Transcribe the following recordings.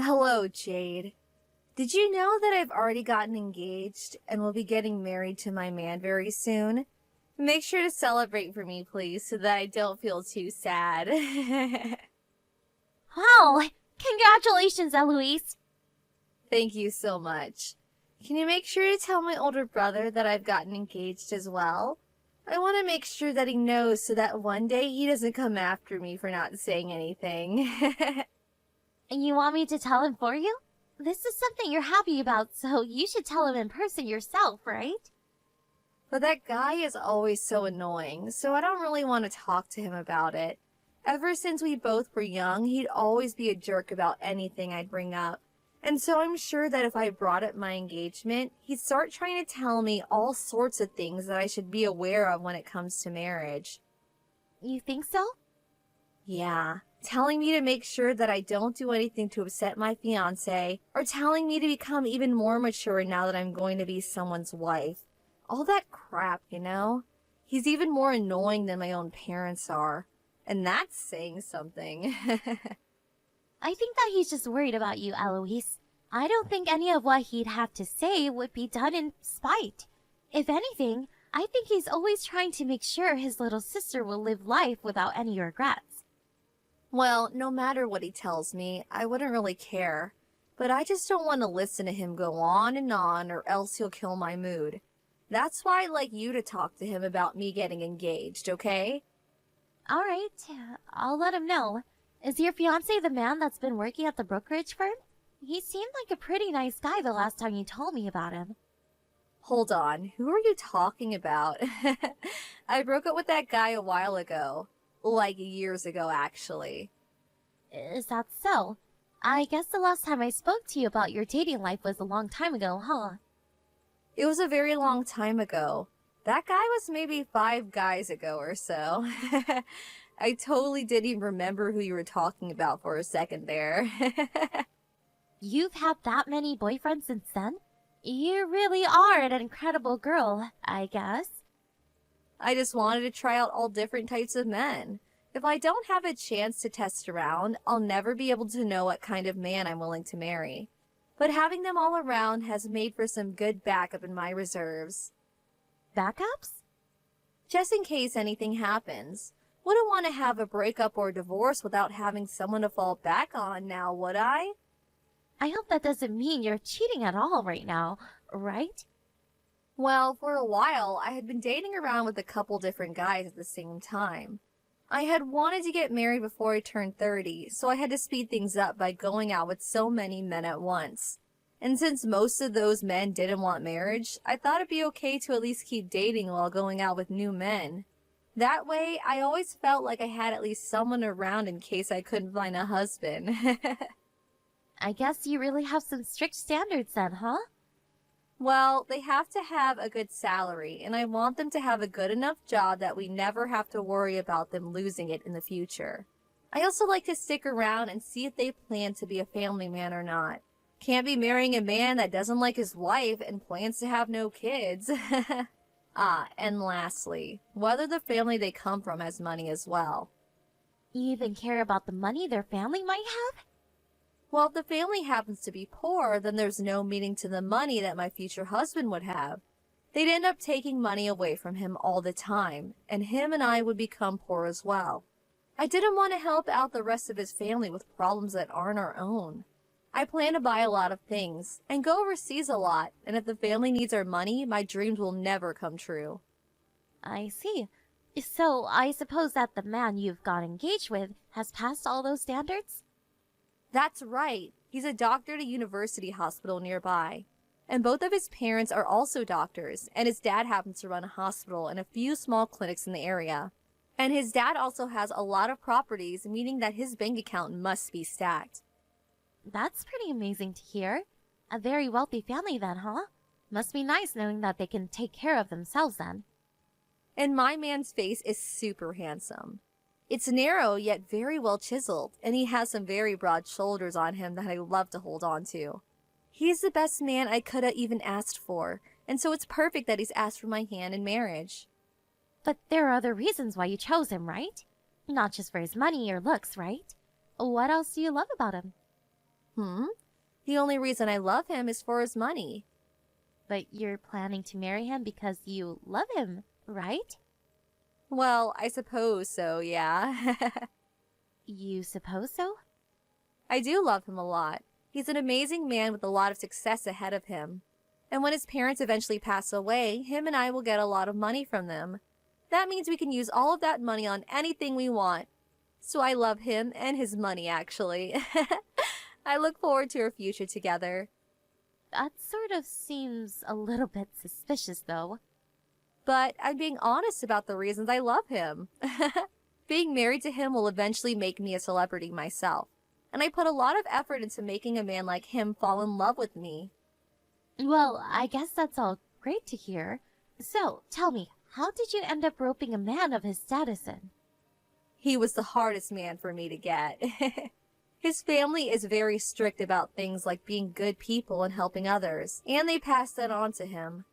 Hello, Jade. Did you know that I've already gotten engaged and will be getting married to my man very soon? Make sure to celebrate for me, please, so that I don't feel too sad. Wow! Congratulations, Eloise! Thank you so much. Can you make sure to tell my older brother that I've gotten engaged as well? I want to make sure that he knows so that one day he doesn't come after me for not saying anything. You want me to tell him for you? This is something you're happy about, so you should tell him in person yourself, right? But that guy is always so annoying, so I don't really want to talk to him about it. Ever since we both were young, he'd always be a jerk about anything I'd bring up. And so I'm sure that if I brought up my engagement, he'd start trying to tell me all sorts of things that I should be aware of when it comes to marriage. You think so? Yeah, telling me to make sure that I don't do anything to upset my fiancé, or telling me to become even more mature now that I'm going to be someone's wife. All that crap, you know? He's even more annoying than my own parents are. And that's saying something. I think that he's just worried about you, Eloise. I don't think any of what he'd have to say would be done in spite. If anything, I think he's always trying to make sure his little sister will live life without any regrets. Well, no matter what he tells me, I wouldn't really care. But I just don't want to listen to him go on, or else he'll kill my mood. That's why I'd like you to talk to him about me getting engaged, okay? All right, I'll let him know. Is your fiancé the man that's been working at the brokerage firm? He seemed like a pretty nice guy the last time you told me about him. Hold on, who are you talking about? I broke up with that guy a while ago. Like years ago, actually. Is that so? I guess the last time I spoke to you about your dating life was a long time ago, huh? It was a very long time ago. That guy was maybe 5 guys ago or so. I totally didn't even remember who you were talking about for a second there. You've had that many boyfriends since then? You really are an incredible girl, I guess. I just wanted to try out all different types of men. If I don't have a chance to test around, I'll never be able to know what kind of man I'm willing to marry. But having them all around has made for some good backup in my reserves. Backups? Just in case anything happens. Wouldn't want to have a breakup or divorce without having someone to fall back on now, would I? I hope that doesn't mean you're cheating at all right now, right? Well, for a while, I had been dating around with a couple different guys at the same time. I had wanted to get married before I turned 30, so I had to speed things up by going out with so many men at once. And since most of those men didn't want marriage, I thought it'd be okay to at least keep dating while going out with new men. That way, I always felt like I had at least someone around in case I couldn't find a husband. I guess you really have some strict standards then, huh? Well, they have to have a good salary, and I want them to have a good enough job that we never have to worry about them losing it in the future. I also like to stick around and see if they plan to be a family man or not. Can't be marrying a man that doesn't like his wife and plans to have no kids. And lastly, whether the family they come from has money as well. You even care about the money their family might have? Well, if the family happens to be poor, then there's no meaning to the money that my future husband would have. They'd end up taking money away from him all the time, and him and I would become poor as well. I didn't want to help out the rest of his family with problems that aren't our own. I plan to buy a lot of things, and go overseas a lot, and if the family needs our money, my dreams will never come true. I see. So, I suppose that the man you've got engaged with has passed all those standards? That's right. He's a doctor at a university hospital nearby. And both of his parents are also doctors, and his dad happens to run a hospital and a few small clinics in the area. And his dad also has a lot of properties, meaning that his bank account must be stacked. That's pretty amazing to hear. A very wealthy family then, huh? Must be nice knowing that they can take care of themselves then. And my man's face is super handsome. It's narrow yet very well chiseled, and he has some very broad shoulders on him that I love to hold on to. He's the best man I could have even asked for, and so it's perfect that he's asked for my hand in marriage. But there are other reasons why you chose him, right? Not just for his money or looks, right? What else do you love about him? Hmm? The only reason I love him is for his money. But you're planning to marry him because you love him, right? Well, I suppose so, yeah. You suppose so? I do love him a lot. He's an amazing man with a lot of success ahead of him. And when his parents eventually pass away, him and I will get a lot of money from them. That means we can use all of that money on anything we want. So I love him and his money, actually. I look forward to our future together. That sort of seems a little bit suspicious, though. But I'm being honest about the reasons I love him. Being married to him will eventually make me a celebrity myself. And I put a lot of effort into making a man like him fall in love with me. Well, I guess that's all great to hear. So, tell me, how did you end up roping a man of his status in? He was the hardest man for me to get. His family is very strict about things like being good people and helping others, and they passed that on to him.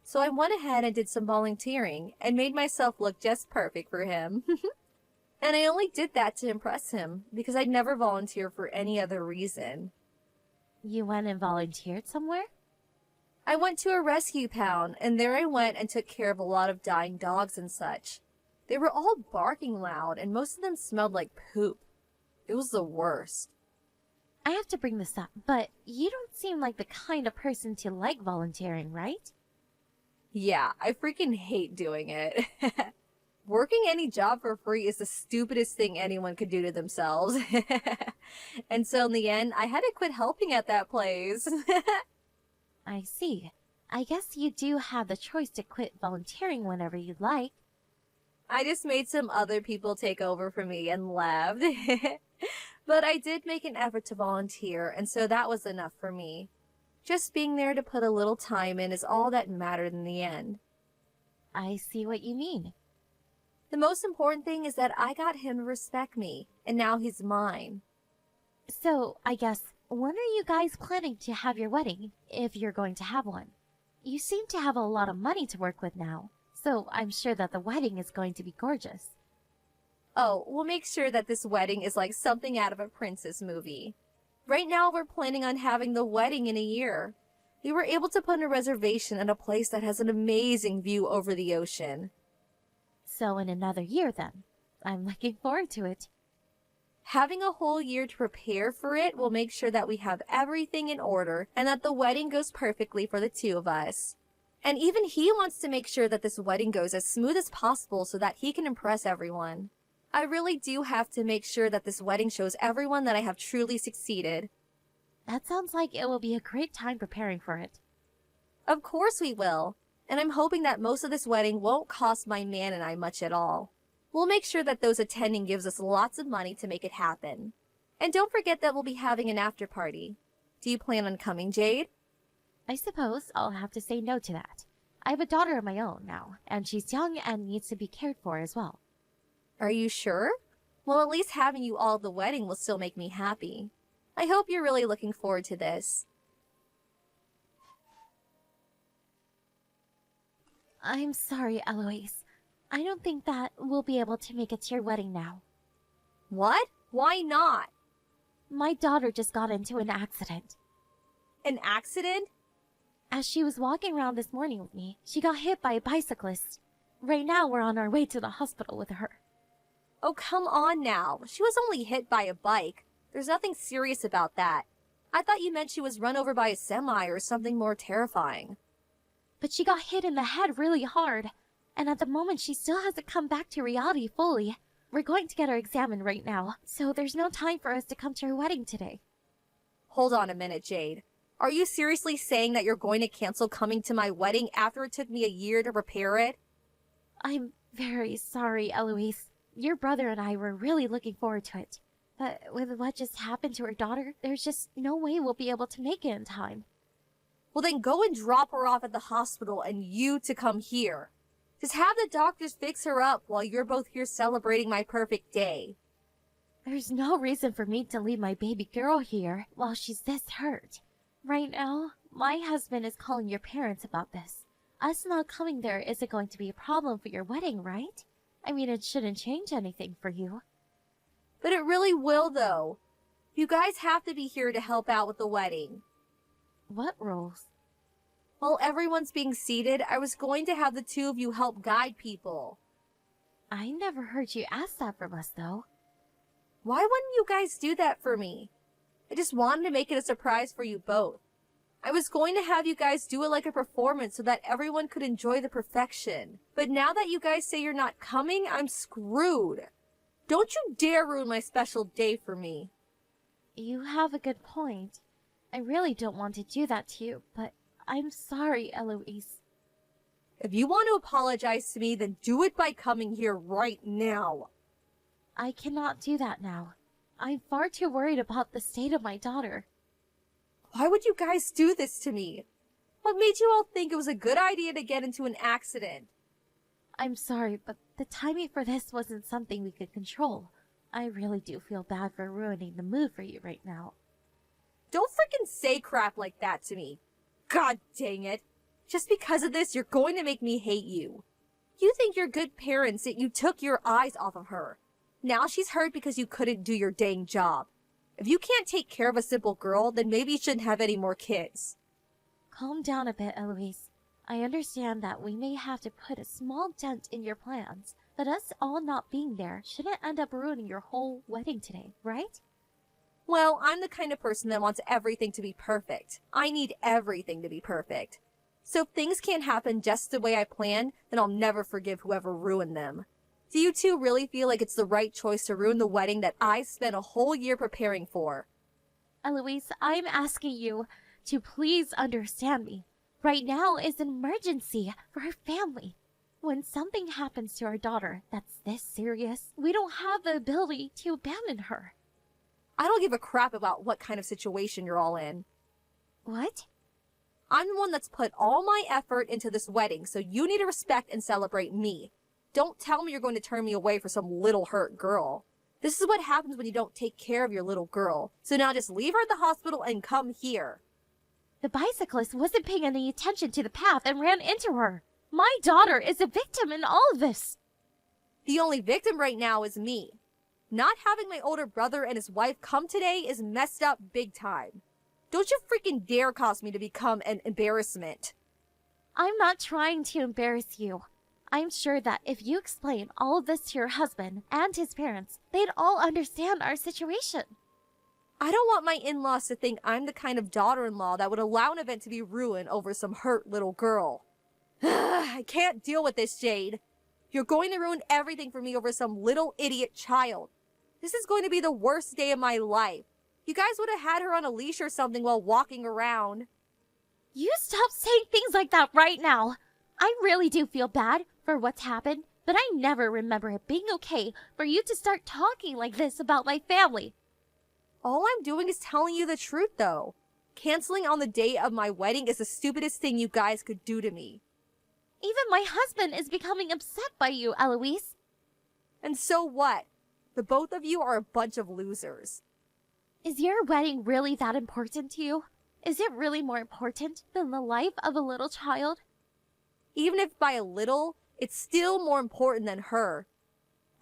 So I went ahead and did some volunteering and made myself look just perfect for him. And I only did that to impress him, because I'd never volunteer for any other reason. You went and volunteered somewhere? I went to a rescue pound, and there I went and took care of a lot of dying dogs and such. They were all barking loud, and most of them smelled like poop. It was the worst. I have to bring this up, but you don't seem like the kind of person to like volunteering, right? Yeah, I freaking hate doing it. Working any job for free is the stupidest thing anyone could do to themselves. And so in the end, I had to quit helping at that place. I see. I guess you do have the choice to quit volunteering whenever you'd like. I just made some other people take over for me and left. But I did make an effort to volunteer, and so that was enough for me. Just being there to put a little time in is all that mattered in the end. I see what you mean. The most important thing is that I got him to respect me, and now he's mine. So, I guess, when are you guys planning to have your wedding, if you're going to have one? You seem to have a lot of money to work with now, so I'm sure that the wedding is going to be gorgeous. Oh, we'll make sure that this wedding is like something out of a princess movie. Right now, we're planning on having the wedding in a year. We were able to put in a reservation at a place that has an amazing view over the ocean. So in another year then. I'm looking forward to it. Having a whole year to prepare for it will make sure that we have everything in order and that the wedding goes perfectly for the two of us. And even he wants to make sure that this wedding goes as smooth as possible so that he can impress everyone. I really do have to make sure that this wedding shows everyone that I have truly succeeded. That sounds like it will be a great time preparing for it. Of course we will. And I'm hoping that most of this wedding won't cost my man and I much at all. We'll make sure that those attending gives us lots of money to make it happen. And don't forget that we'll be having an after party. Do you plan on coming, Jade? I suppose I'll have to say no to that. I have a daughter of my own now, and she's young and needs to be cared for as well. Are you sure? Well, at least having you all at the wedding will still make me happy. I hope you're really looking forward to this. I'm sorry, Eloise. I don't think that we'll be able to make it to your wedding now. What? Why not? My daughter just got into an accident. An accident? As she was walking around this morning with me, she got hit by a bicyclist. Right now, we're on our way to the hospital with her. Oh, come on now. She was only hit by a bike. There's nothing serious about that. I thought you meant she was run over by a semi or something more terrifying. But she got hit in the head really hard, and at the moment she still hasn't come back to reality fully. We're going to get her examined right now, so there's no time for us to come to her wedding today. Hold on a minute, Jade. Are you seriously saying that you're going to cancel coming to my wedding after it took me a year to prepare it? I'm very sorry, Eloise. Your brother and I were really looking forward to it. But with what just happened to her daughter, there's just no way we'll be able to make it in time. Well, then go and drop her off at the hospital and you to come here. Just have the doctors fix her up while you're both here celebrating my perfect day. There's no reason for me to leave my baby girl here while she's this hurt. Right now, my husband is calling your parents about this. Us not coming there isn't going to be a problem for your wedding, right? I mean, it shouldn't change anything for you. But it really will, though. You guys have to be here to help out with the wedding. What rules? While everyone's being seated, I was going to have the two of you help guide people. I never heard you ask that from us, though. Why wouldn't you guys do that for me? I just wanted to make it a surprise for you both. I was going to have you guys do it like a performance so that everyone could enjoy the perfection. But now that you guys say you're not coming, I'm screwed. Don't you dare ruin my special day for me. You have a good point. I really don't want to do that to you, but I'm sorry, Eloise. If you want to apologize to me, then do it by coming here right now. I cannot do that now. I'm far too worried about the state of my daughter. Why would you guys do this to me? What made you all think it was a good idea to get into an accident? I'm sorry, but the timing for this wasn't something we could control. I really do feel bad for ruining the mood for you right now. Don't freaking say crap like that to me. God dang it. Just because of this, you're going to make me hate you. You think you're good parents that you took your eyes off of her. Now she's hurt because you couldn't do your dang job. If you can't take care of a simple girl, then maybe you shouldn't have any more kids. Calm down a bit, Eloise. I understand that we may have to put a small dent in your plans, but us all not being there shouldn't end up ruining your whole wedding today, right? Well, I'm the kind of person that wants everything to be perfect. I need everything to be perfect. So if things can't happen just the way I planned, then I'll never forgive whoever ruined them. Do you two really feel like it's the right choice to ruin the wedding that I spent a whole year preparing for? Eloise, I'm asking you to please understand me. Right now is an emergency for our family. When something happens to our daughter that's this serious, we don't have the ability to abandon her. I don't give a crap about what kind of situation you're all in. What? I'm the one that's put all my effort into this wedding, so you need to respect and celebrate me. Don't tell me you're going to turn me away for some little hurt girl. This is what happens when you don't take care of your little girl. So now just leave her at the hospital and come here. The bicyclist wasn't paying any attention to the path and ran into her. My daughter is a victim in all of this. The only victim right now is me. Not having my older brother and his wife come today is messed up big time. Don't you freaking dare cause me to become an embarrassment. I'm not trying to embarrass you. I'm sure that if you explain all of this to your husband and his parents, they'd all understand our situation. I don't want my in-laws to think I'm the kind of daughter-in-law that would allow an event to be ruined over some hurt little girl. I can't deal with this, Jade. You're going to ruin everything for me over some little idiot child. This is going to be the worst day of my life. You guys would have had her on a leash or something while walking around. You stop saying things like that right now. I really do feel bad for what's happened, but I never remember it being okay for you to start talking like this about my family. All I'm doing is telling you the truth, though. Canceling on the day of my wedding is the stupidest thing you guys could do to me. Even my husband is becoming upset by you, Eloise. And so what? The both of you are a bunch of losers. Is your wedding really that important to you? Is it really more important than the life of a little child? Even if by a little, it's still more important than her.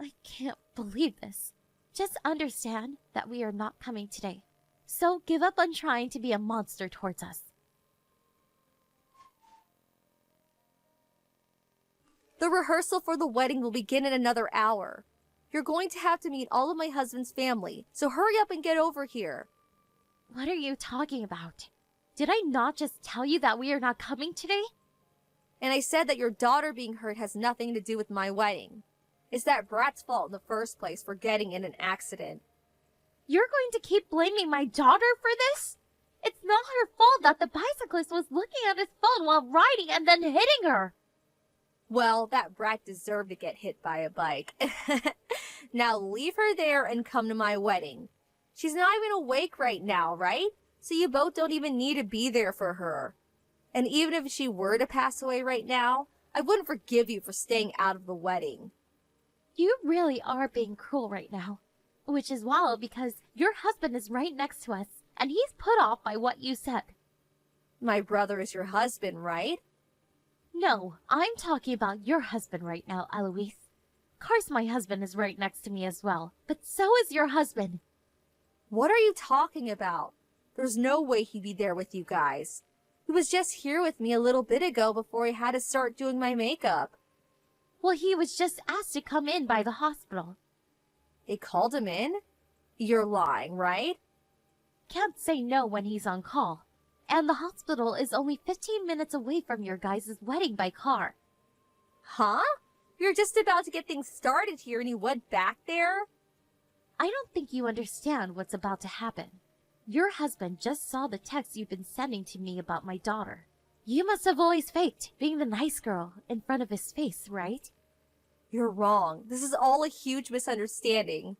I can't believe this. Just understand that we are not coming today. So give up on trying to be a monster towards us. The rehearsal for the wedding will begin in another hour. You're going to have to meet all of my husband's family, so hurry up and get over here. What are you talking about? Did I not just tell you that we are not coming today? And I said that your daughter being hurt has nothing to do with my wedding. It's that brat's fault in the first place for getting in an accident. You're going to keep blaming my daughter for this? It's not her fault that the bicyclist was looking at his phone while riding and then hitting her. Well, that brat deserved to get hit by a bike. Now leave her there and come to my wedding. She's not even awake right now, right? So you both don't even need to be there for her. And even if she were to pass away right now, I wouldn't forgive you for staying out of the wedding. You really are being cruel right now. Which is wild because your husband is right next to us, and he's put off by what you said. My brother is your husband, right? No, I'm talking about your husband right now, Eloise. Of course my husband is right next to me as well, but so is your husband. What are you talking about? There's no way he'd be there with you guys. He was just here with me a little bit ago before he had to start doing my makeup. Well, he was just asked to come in by the hospital. They called him in? You're lying, right? Can't say no when he's on call. And the hospital is only 15 minutes away from your guys' wedding by car. Huh? You're just about to get things started here and you went back there? I don't think you understand what's about to happen. Your husband just saw the text you've been sending to me about my daughter. You must have always faked being the nice girl in front of his face, right? You're wrong. This is all a huge misunderstanding.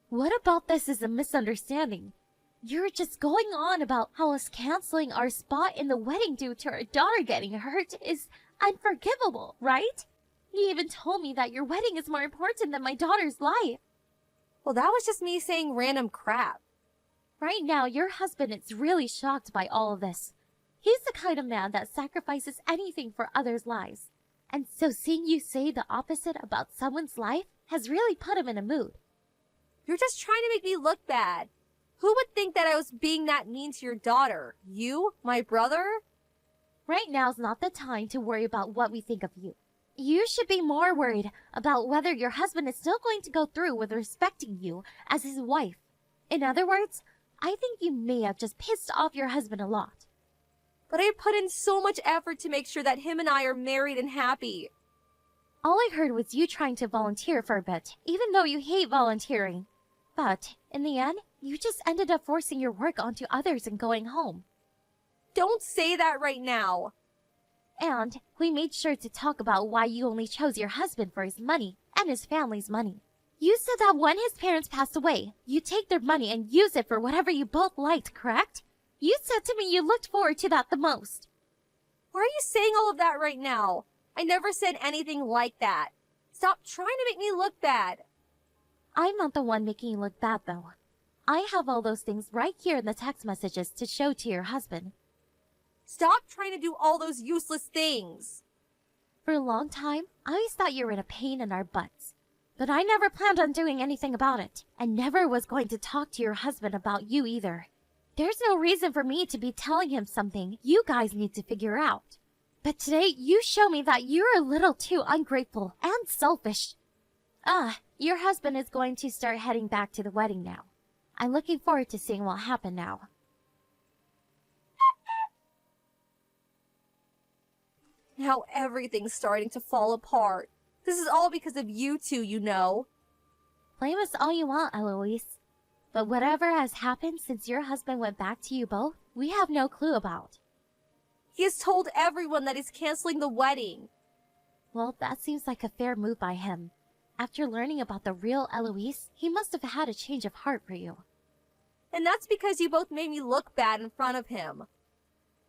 What about this is a misunderstanding? You're just going on about how us canceling our spot in the wedding due to our daughter getting hurt is unforgivable, right? You even told me that your wedding is more important than my daughter's life. Well, that was just me saying random crap. Right now, your husband is really shocked by all of this. He's the kind of man that sacrifices anything for others' lives. And so seeing you say the opposite about someone's life has really put him in a mood. You're just trying to make me look bad. Who would think that I was being that mean to your daughter? You? My brother? Right now's not the time to worry about what we think of you. You should be more worried about whether your husband is still going to go through with respecting you as his wife. In other words, I think you may have just pissed off your husband a lot. But I put in so much effort to make sure that him and I are married and happy. All I heard was you trying to volunteer for a bit, even though you hate volunteering. But, in the end, you just ended up forcing your work onto others and going home. Don't say that right now. And we made sure to talk about why you only chose your husband for his money and his family's money. You said that when his parents passed away, you'd take their money and use it for whatever you both liked, correct? You said to me you looked forward to that the most. Why are you saying all of that right now? I never said anything like that. Stop trying to make me look bad. I'm not the one making you look bad, though. I have all those things right here in the text messages to show to your husband. Stop trying to do all those useless things. For a long time, I always thought you were in a pain in our butts. But I never planned on doing anything about it, and never was going to talk to your husband about you either. There's no reason for me to be telling him something you guys need to figure out. But today, you show me that you're a little too ungrateful and selfish. Your husband is going to start heading back to the wedding now. I'm looking forward to seeing what happened now. Now everything's starting to fall apart. This is all because of you two, you know. Blame us all you want, Eloise. But whatever has happened since your husband went back to you both, we have no clue about. He has told everyone that he's canceling the wedding. Well, that seems like a fair move by him. After learning about the real Eloise, he must have had a change of heart for you. And that's because you both made me look bad in front of him.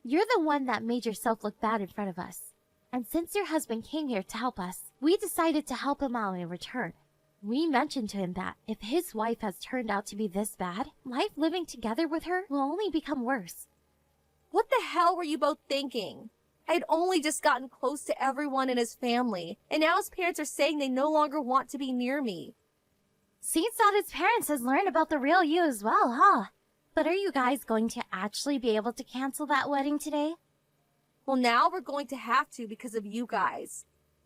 You're the one that made yourself look bad in front of us. And since your husband came here to help us, we decided to help him out in return. We mentioned to him that if his wife has turned out to be this bad, life living together with her will only become worse. What the hell were you both thinking? I had only just gotten close to everyone in his family, and now his parents are saying they no longer want to be near me. Seems that his parents has learned about the real you as well, huh? But are you guys going to actually be able to cancel that wedding today? Well, now we're going to have to because of you guys.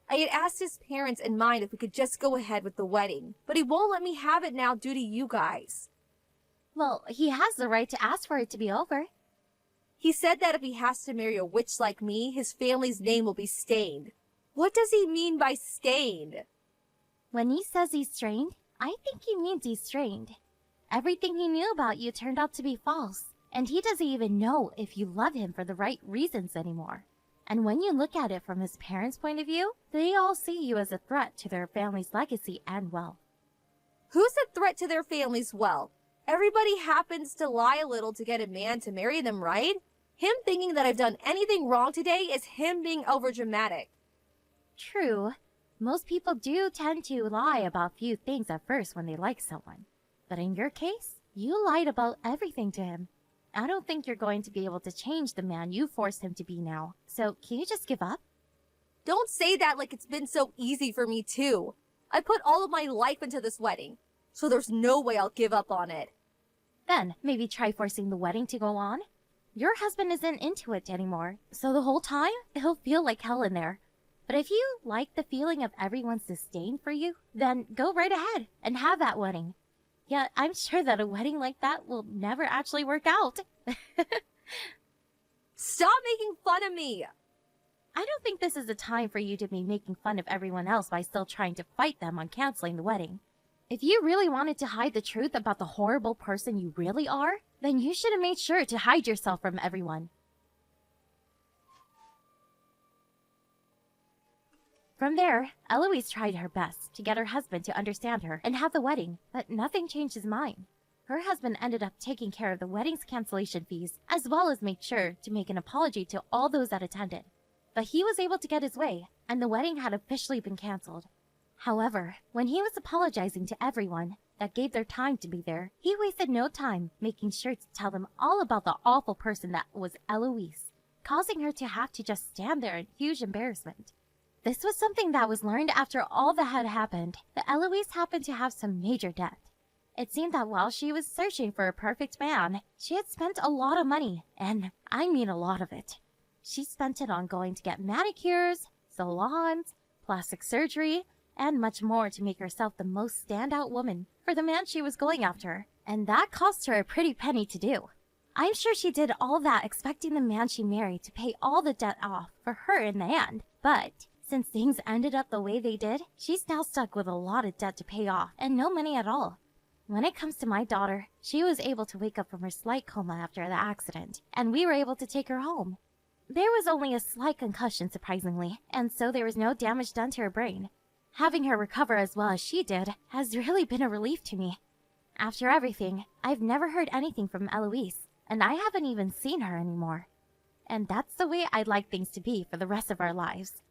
I had asked his parents and mine if we could just go ahead with the wedding, but he won't let me have it now due to you guys. Well, he has the right to ask for it to be over. He said that if he has to marry a witch like me, his family's name will be stained. What does he mean by stained? When he says he's strained, I think he means he's strained. Everything he knew about you turned out to be false, and he doesn't even know if you love him for the right reasons anymore. And when you look at it from his parents' point of view, they all see you as a threat to their family's legacy and wealth. Who's a threat to their family's wealth? Everybody happens to lie a little to get a man to marry them, right? Him thinking that I've done anything wrong today is him being overdramatic. True. Most people do tend to lie about few things at first when they like someone. But in your case, you lied about everything to him. I don't think you're going to be able to change the man you forced him to be now. So can you just give up? Don't say that like it's been so easy for me too. I put all of my life into this wedding, so there's no way I'll give up on it. Then maybe try forcing the wedding to go on. Your husband isn't into it anymore, so the whole time it'll feel like hell in there. But if you like the feeling of everyone's disdain for you, then go right ahead and have that wedding. Yeah, I'm sure that a wedding like that will never actually work out. Stop making fun of me! I don't think this is a time for you to be making fun of everyone else by still trying to fight them on canceling the wedding. If you really wanted to hide the truth about the horrible person you really are, then you should have made sure to hide yourself from everyone. From there, Eloise tried her best to get her husband to understand her and have the wedding, but nothing changed his mind. Her husband ended up taking care of the wedding's cancellation fees, as well as made sure to make an apology to all those that attended. But he was able to get his way, and the wedding had officially been cancelled. However, when he was apologizing to everyone that gave their time to be there, he wasted no time making sure to tell them all about the awful person that was Eloise, causing her to have to just stand there in huge embarrassment. This was something that was learned after all that had happened, that Eloise happened to have some major debt. It seemed that while she was searching for a perfect man, she had spent a lot of money, and I mean a lot of it. She spent it on going to get manicures, salons, plastic surgery, and much more to make herself the most standout woman for the man she was going after, and that cost her a pretty penny to do. I'm sure she did all that expecting the man she married to pay all the debt off for her in the end, but since things ended up the way they did, she's now stuck with a lot of debt to pay off and no money at all. When it comes to my daughter, she was able to wake up from her slight coma after the accident, and we were able to take her home. There was only a slight concussion, surprisingly, and so there was no damage done to her brain. Having her recover as well as she did has really been a relief to me. After everything, I've never heard anything from Eloise, and I haven't even seen her anymore. And that's the way I'd like things to be for the rest of our lives.